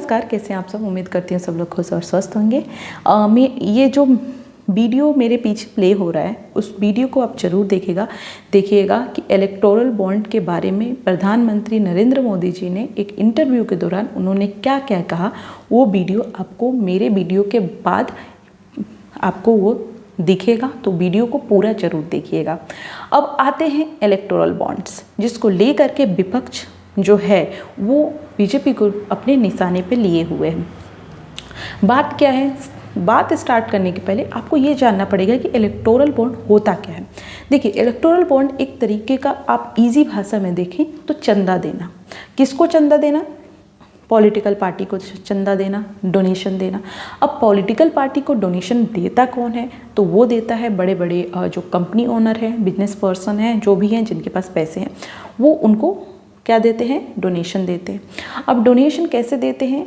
नमस्कार, कैसे हैं आप सब। उम्मीद करती हूँ सब लोग खुश और स्वस्थ होंगे। मैं ये जो वीडियो मेरे पीछे प्ले हो रहा है उस वीडियो को आप जरूर देखिएगा कि इलेक्टोरल बॉन्ड के बारे में प्रधानमंत्री नरेंद्र मोदी जी ने एक इंटरव्यू के दौरान उन्होंने क्या क्या कहा। वो वीडियो आपको मेरे वीडियो के बाद आपको वो दिखेगा, तो वीडियो को पूरा जरूर देखिएगा। अब आते हैं इलेक्टोरल बॉन्ड्स, जिसको लेकर के विपक्ष जो है वो बीजेपी को अपने निशाने पे लिए हुए हैं। बात क्या है, बात स्टार्ट करने के पहले आपको ये जानना पड़ेगा कि इलेक्टोरल बॉन्ड होता क्या है। देखिए, इलेक्टोरल बॉन्ड एक तरीके का, आप इजी भाषा में देखें तो चंदा देना। किसको चंदा देना? पॉलिटिकल पार्टी को चंदा देना, डोनेशन देना। अब पॉलिटिकल पार्टी को डोनेशन देता कौन है? तो वो देता है बड़े बड़े जो कंपनी ओनर हैं, बिजनेस पर्सन हैं, जो भी हैं जिनके पास पैसे हैं, वो उनको क्या देते हैं? डोनेशन देते हैं। अब डोनेशन कैसे देते हैं?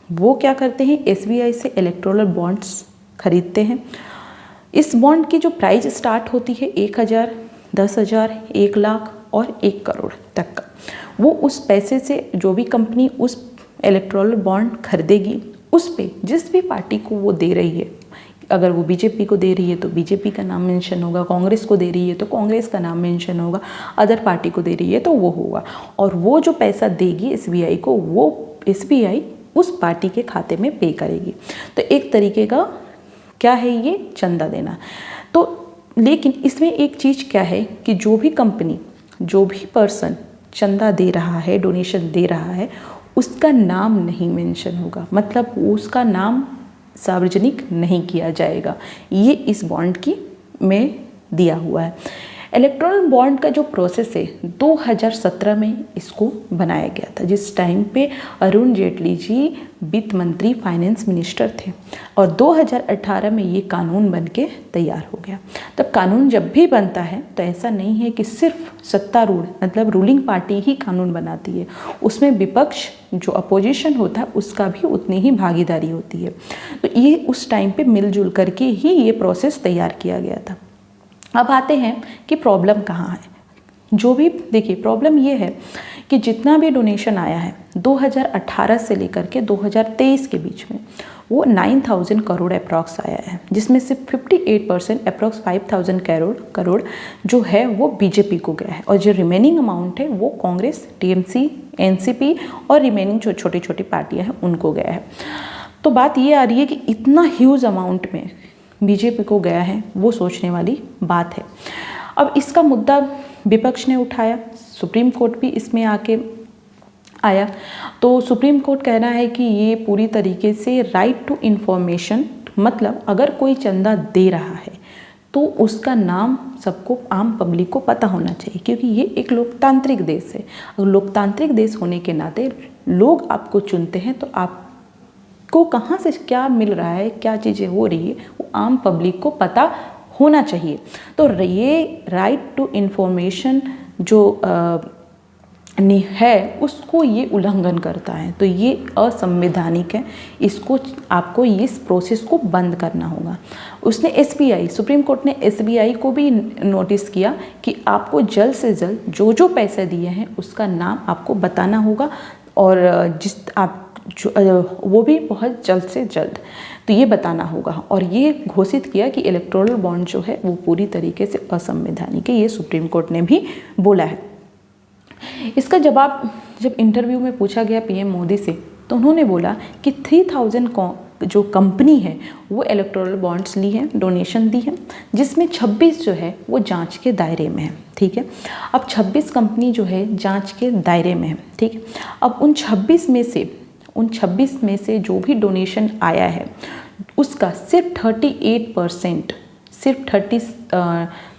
वो क्या करते हैं? एसबीआई से इलेक्टोरल बॉन्ड्स खरीदते हैं। इस बॉन्ड की जो प्राइस स्टार्ट होती है 1000, 10,000, 1 लाख और 1 करोड़ तक का, वो उस पैसे से जो भी कंपनी उस इलेक्टोरल बॉन्ड खरीदेगी, उस पे जिस भी पार्टी को वो दे रही है, अगर वो बीजेपी को दे रही है तो बीजेपी का नाम मेंशन होगा, कांग्रेस को दे रही है तो कांग्रेस का नाम मेंशन होगा, अदर पार्टी को दे रही है तो वो होगा। और वो जो पैसा देगी एसबीआई को, वो एसबीआई उस पार्टी के खाते में पे करेगी। तो एक तरीके का क्या है ये? चंदा देना। तो लेकिन इसमें एक चीज़ क्या है कि जो भी कंपनी, जो भी पर्सन चंदा दे रहा है, डोनेशन दे रहा है, उसका नाम नहीं मेंशन होगा, मतलब उसका नाम सार्वजनिक नहीं किया जाएगा। ये इस बॉन्ड की में दिया हुआ है। इलेक्टोरल बॉन्ड का जो प्रोसेस है 2017 में इसको बनाया गया था, जिस टाइम पे अरुण जेटली जी वित्त मंत्री, फाइनेंस मिनिस्टर थे, और 2018 में ये कानून बन के तैयार हो गया। तब कानून जब भी बनता है तो ऐसा नहीं है कि सिर्फ सत्तारूढ़ मतलब रूलिंग पार्टी ही कानून बनाती है, उसमें विपक्ष जो अपोजिशन होता है उसका भी उतनी ही भागीदारी होती है। तो ये उस टाइम पे मिलजुल करके ही ये प्रोसेस तैयार किया गया था। अब आते हैं कि प्रॉब्लम कहाँ है। जो भी देखिए, प्रॉब्लम ये है कि जितना भी डोनेशन आया है 2018 से लेकर के 2023 के बीच में, वो 9000 करोड़ अप्रॉक्स आया है, जिसमें से 58% अप्रॉक्स 5000 करोड़ जो है वो बीजेपी को गया है, और जो रिमेनिंग अमाउंट है वो कांग्रेस, टीएमसी, एनसीपी और रिमेनिंग जो छोटी छोटी पार्टियां हैं उनको गया है। तो बात ये आ रही है कि इतना ह्यूज अमाउंट में बीजेपी को गया है, वो सोचने वाली बात है। अब इसका मुद्दा विपक्ष ने उठाया, सुप्रीम कोर्ट भी इसमें आके आया। तो सुप्रीम कोर्ट कह रहा है कि ये पूरी तरीके से राइट टू इन्फॉर्मेशन, मतलब अगर कोई चंदा दे रहा है तो उसका नाम सबको, आम पब्लिक को पता होना चाहिए, क्योंकि ये एक लोकतांत्रिक देश है। अगर लोकतांत्रिक देश होने के नाते लोग आपको चुनते हैं, तो आपको कहाँ से क्या मिल रहा है, क्या चीज़ें हो रही है, वो आम पब्लिक को पता होना चाहिए। तो ये राइट टू इन्फॉर्मेशन जो है उसको ये उल्लंघन करता है, तो ये असंवैधानिक है। इसको आपको इस प्रोसेस को बंद करना होगा। उसने एसबीआई, सुप्रीम कोर्ट ने एसबीआई को भी नोटिस किया कि आपको जल्द से जल्द जो जो पैसे दिए हैं उसका नाम आपको बताना होगा, और जिस आप वो भी बहुत जल्द से जल्द तो ये बताना होगा। और ये घोषित किया कि इलेक्टोरल बॉन्ड जो है वो पूरी तरीके से असंवैधानिक है, ये सुप्रीम कोर्ट ने भी बोला है। इसका जवाब जब इंटरव्यू में पूछा गया पीएम मोदी से, तो उन्होंने बोला कि 3000 जो कंपनी है वो इलेक्टोरल बॉन्ड्स ली हैं, डोनेशन दी है, जिसमें 26 जो है वो जांच के दायरे में है। ठीक है, अब 26 कंपनी जो है जांच के दायरे में है। ठीक है, अब उन 26 में से जो भी डोनेशन आया है उसका सिर्फ 38%, सिर्फ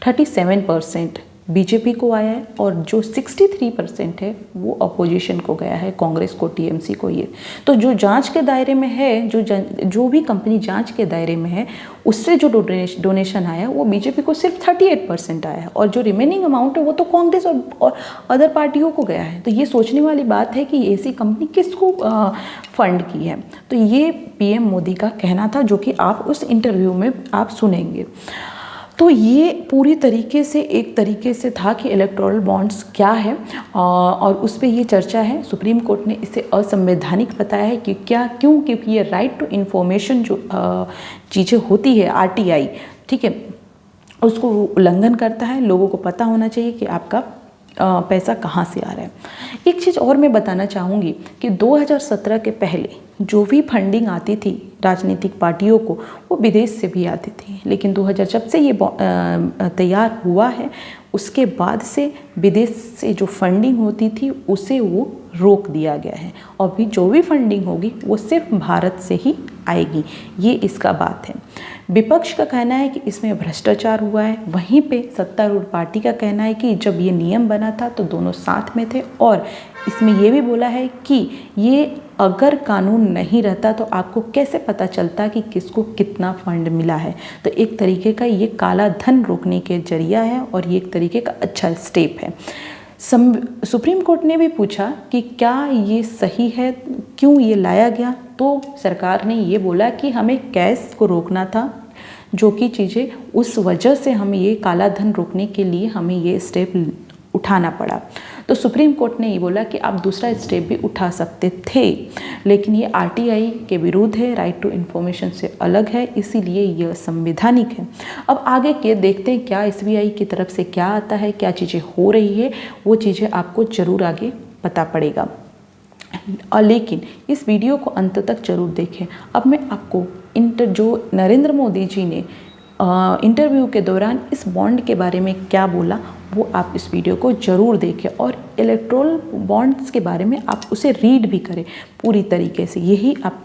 37% बीजेपी को आया है, और जो 63% है वो अपोजिशन को गया है, कांग्रेस को, टीएमसी को। ये तो जो जांच के दायरे में है, जो भी कंपनी जांच के दायरे में है, उससे जो डोनेशन आया वो बीजेपी को सिर्फ 38% आया है, और जो रिमेनिंग अमाउंट है वो तो कांग्रेस और अदर पार्टियों को गया है। तो ये सोचने वाली बात है कि ऐसी कंपनी किसको फंड की है। तो ये पीएम मोदी का कहना था, जो कि आप उस इंटरव्यू में आप सुनेंगे। तो ये पूरी तरीके से एक तरीके से था कि इलेक्टोरल बॉन्ड्स क्या है, और उस पर ये चर्चा है। सुप्रीम कोर्ट ने इसे असंवैधानिक बताया है कि क्या, क्यों, क्योंकि ये राइट टू इन्फॉर्मेशन जो चीज़ें होती है RTI, ठीक है, उसको उल्लंघन करता है। लोगों को पता होना चाहिए कि आपका पैसा कहाँ से आ रहा है। एक चीज़ और मैं बताना चाहूँगी कि 2017 के पहले जो भी फंडिंग आती थी राजनीतिक पार्टियों को, वो विदेश से भी आती थी, लेकिन 2000 जब से ये तैयार हुआ है उसके बाद से विदेश से जो फंडिंग होती थी उसे वो रोक दिया गया है, और भी जो भी फंडिंग होगी वो सिर्फ भारत से ही आएगी। ये इसका बात है। विपक्ष का कहना है कि इसमें भ्रष्टाचार हुआ है, वहीं पे सत्तारूढ़ पार्टी का कहना है कि जब ये नियम बना था तो दोनों साथ में थे, और इसमें ये भी बोला है कि ये अगर कानून नहीं रहता तो आपको कैसे पता चलता कि किसको कितना फंड मिला है। तो एक तरीके का ये काला धन रोकने के जरिया है, और ये एक तरीके का अच्छा स्टेप है। सुप्रीम कोर्ट ने भी पूछा कि क्या ये सही है, क्यों ये लाया गया, तो सरकार ने ये बोला कि हमें कैश को रोकना था, जो कि चीज़ें उस वजह से हमें ये काला धन रोकने के लिए हमें ये स्टेप उठाना पड़ा। तो सुप्रीम कोर्ट ने ये बोला कि आप दूसरा स्टेप भी उठा सकते थे, लेकिन ये RTI के विरुद्ध है, राइट टू इन्फॉर्मेशन से अलग है, इसीलिए यह संवैधानिक है। अब आगे के देखते हैं क्या SBI की तरफ से क्या आता है, क्या चीज़ें हो रही है, वो चीज़ें आपको ज़रूर आगे पता पड़ेगा। लेकिन इस वीडियो को अंत तक जरूर देखें। अब मैं आपको जो नरेंद्र मोदी जी ने इंटरव्यू के दौरान इस बॉन्ड के बारे में क्या बोला, वो आप इस वीडियो को ज़रूर देखें, और इलेक्टोरल बॉन्ड्स के बारे में आप उसे रीड भी करें पूरी तरीके से। यही आप,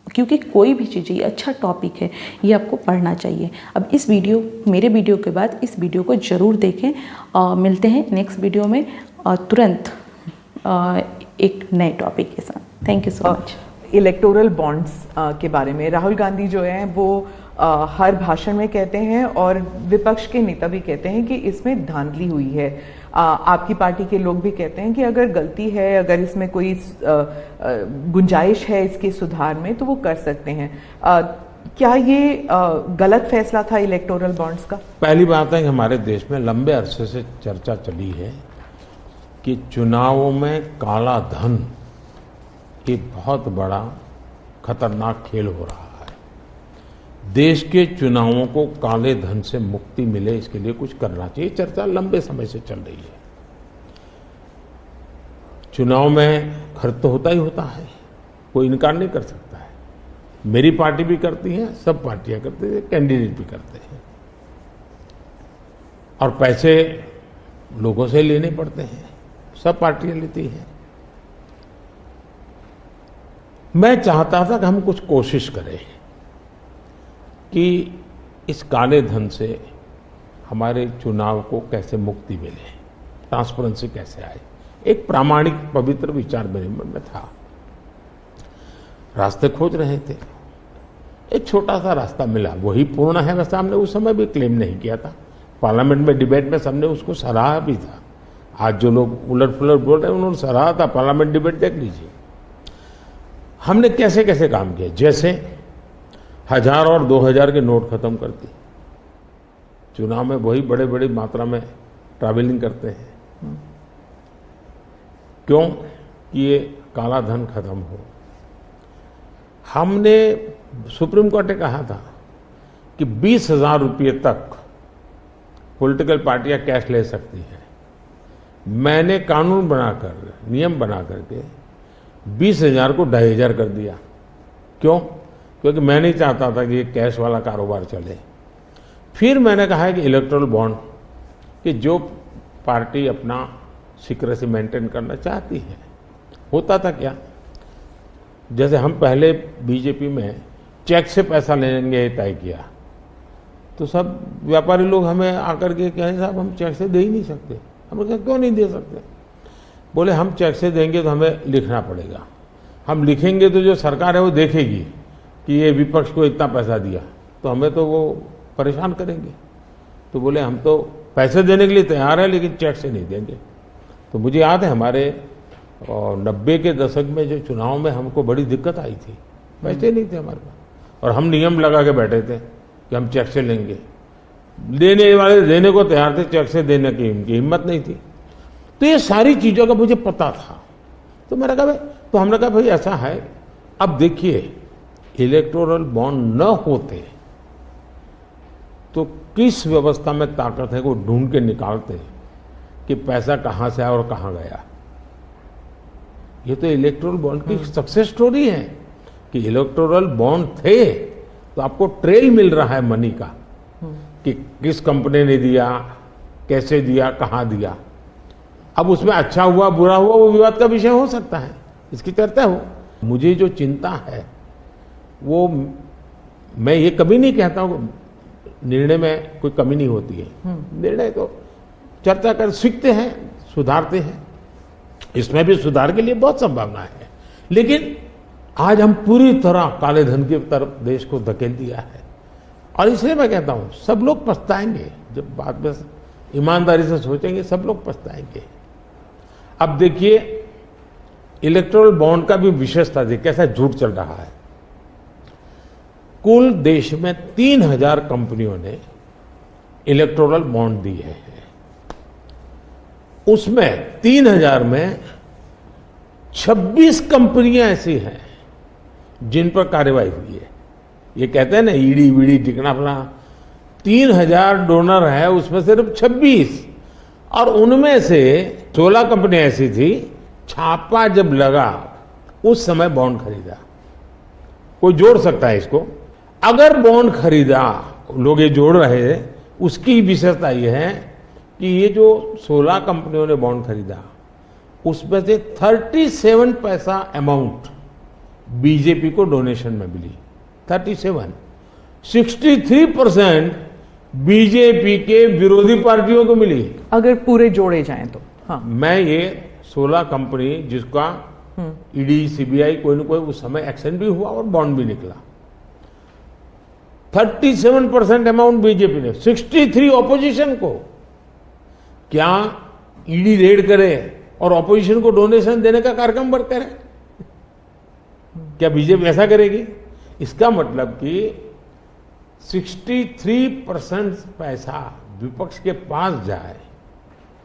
क्योंकि कोई भी चीज़, ये अच्छा टॉपिक है, ये आपको पढ़ना चाहिए। अब इस वीडियो, मेरे वीडियो के बाद इस वीडियो को ज़रूर देखें। मिलते हैं नेक्स्ट वीडियो में तुरंत एक नए टॉपिक के साथ। Thank you so much. Electoral bonds के बारे में राहुल गांधी जो हैं वो हर भाषण में कहते हैं, और विपक्ष के नेता भी कहते हैं कि इसमें धांधली हुई है। आपकी पार्टी के लोग भी कहते हैं कि अगर गलती है, अगर इसमें कोई गुंजाइश है इसके सुधार में, तो वो कर सकते हैं। क्या ये गलत फैसला था इलेक्टोरल बॉन्ड्स का? पहली बात है कि हमारे देश में लंबे अरसे से चर्चा चली है कि चुनावों में काला धन एक बहुत बड़ा खतरनाक खेल हो रहा है। देश के चुनावों को काले धन से मुक्ति मिले, इसके लिए कुछ करना चाहिए। चर्चा लंबे समय से चल रही है। चुनाव में खर्च तो होता ही होता है, कोई इनकार नहीं कर सकता है। मेरी पार्टी भी करती है, सब पार्टियां करती है, कैंडिडेट भी करते हैं, और पैसे लोगों से लेने पड़ते हैं, सब पार्टियां लेती हैं। मैं चाहता था कि हम कुछ कोशिश करें कि इस काले धन से हमारे चुनाव को कैसे मुक्ति मिले, ट्रांसपेरेंसी कैसे आए। एक प्रामाणिक पवित्र विचार मेरे मन में था। रास्ते खोज रहे थे, एक छोटा सा रास्ता मिला, वही पूर्ण है। वैसे हमने उस समय भी क्लेम नहीं किया था, पार्लियामेंट में डिबेट में सबने उसको सराहा भी था। आज जो लोग उलट पुलट बोल रहे हैं उन्होंने सराहा था, पार्लियामेंट डिबेट देख लीजिए। हमने कैसे कैसे काम किया, जैसे 1000 और 2000 के नोट खत्म कर दिए। चुनाव में वही बड़े बड़ी मात्रा में ट्रैवलिंग करते हैं, क्यों कि ये काला धन खत्म हो। हमने, सुप्रीम कोर्ट ने कहा था कि 20,000 रुपये तक पॉलिटिकल पार्टियां कैश ले सकती हैं। मैंने कानून बनाकर, नियम बना करके 20,000 को 2,500 कर दिया। क्यों? क्योंकि मैं नहीं चाहता था कि ये कैश वाला कारोबार चले। फिर मैंने कहा है कि इलेक्टोरल बॉन्ड, कि जो पार्टी अपना सीक्रेसी मेंटेन करना चाहती है। होता था क्या, जैसे हम पहले बीजेपी में चेक से पैसा लेंगे तय किया, तो सब व्यापारी लोग हमें आकर के कहे साहब हम चेक से दे ही नहीं सकते। हमने कहा क्यों नहीं दे सकते? बोले हम चेक से देंगे तो हमें लिखना पड़ेगा, हम लिखेंगे तो जो सरकार है वो देखेगी कि ये विपक्ष को इतना पैसा दिया, तो हमें तो वो परेशान करेंगे। तो बोले हम तो पैसे देने के लिए तैयार है लेकिन चेक से नहीं देंगे। तो मुझे याद है हमारे 90 के दशक में जो चुनाव में हमको बड़ी दिक्कत आई थी, पैसे नहीं थे हमारे पास, और हम नियम लगा के बैठे थे कि हम चेक से लेंगे। देने वाले देने को तैयार थे, चेक से देने की उनकी हिम्मत नहीं थी। तो ये सारी चीजों का मुझे पता था। तो मैंने कहा भाई, तो हमने कहा भाई ऐसा है, अब देखिए इलेक्टोरल बॉन्ड न होते तो किस व्यवस्था में ताकत है को ढूंढ के निकालते कि पैसा कहां से आया और कहां गया। ये तो इलेक्टोरल बॉन्ड की सक्सेस स्टोरी है कि इलेक्टोरल बॉन्ड थे तो आपको ट्रेल मिल रहा है मनी का कि किस कंपनी ने दिया, कैसे दिया, कहां दिया। अब उसमें अच्छा हुआ बुरा हुआ वो विवाद का विषय हो सकता है, इसकी चर्चा हो। मुझे जो चिंता है वो, मैं ये कभी नहीं कहता हूं निर्णय में कोई कमी नहीं होती है, निर्णय तो चर्चा कर सीखते हैं, सुधारते हैं, इसमें भी सुधार के लिए बहुत संभावना है। लेकिन आज हम पूरी तरह काले धन की तरफ देश को धकेल दिया है और इसलिए मैं कहता हूं सब लोग पछताएंगे, जब बाद में ईमानदारी से सोचेंगे सब लोग पछताएंगे। अब देखिए इलेक्टोरल बॉन्ड का भी विशेषता देखिए कैसा झूठ चल रहा है। कुल देश में 3000 कंपनियों ने इलेक्टोरल बॉन्ड दिए हैं, उसमें 3000 में 26 कंपनियां ऐसी हैं जिन पर कार्रवाई हुई है। ये कहते हैं ना ईडी वीडी टिकना फला, 3000 डोनर है उसमें सिर्फ 26, और उनमें से 16 कंपनियां ऐसी थी छापा जब लगा उस समय बॉन्ड खरीदा। कोई जोड़ सकता है इसको, अगर बॉन्ड खरीदा, लोग ये जोड़ रहे हैं, उसकी विशेषता यह है कि ये जो 16 कंपनियों ने बॉन्ड खरीदा उसमें से 37 पैसा अमाउंट बीजेपी को डोनेशन में मिली, 37, 63% बीजेपी के विरोधी पार्टियों को मिली। अगर पूरे जोड़े जाएं तो हाँ, मैं ये 16 कंपनी जिसका ईडी सीबीआई कोई न कोई उस समय एक्शन भी हुआ और बॉन्ड भी निकला, 37% अमाउंट बीजेपी ने, 63 ऑपोजिशन को। क्या ईडी रेड करे और ऑपोजिशन को डोनेशन देने का कार्यक्रम बंद करे? क्या बीजेपी ऐसा करेगी? इसका मतलब कि 63% पैसा विपक्ष के पास जाए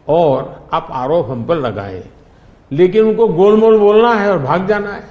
और आप आरोप हम पर लगाएं, लेकिन उनको गोलमोल बोलना है और भाग जाना है।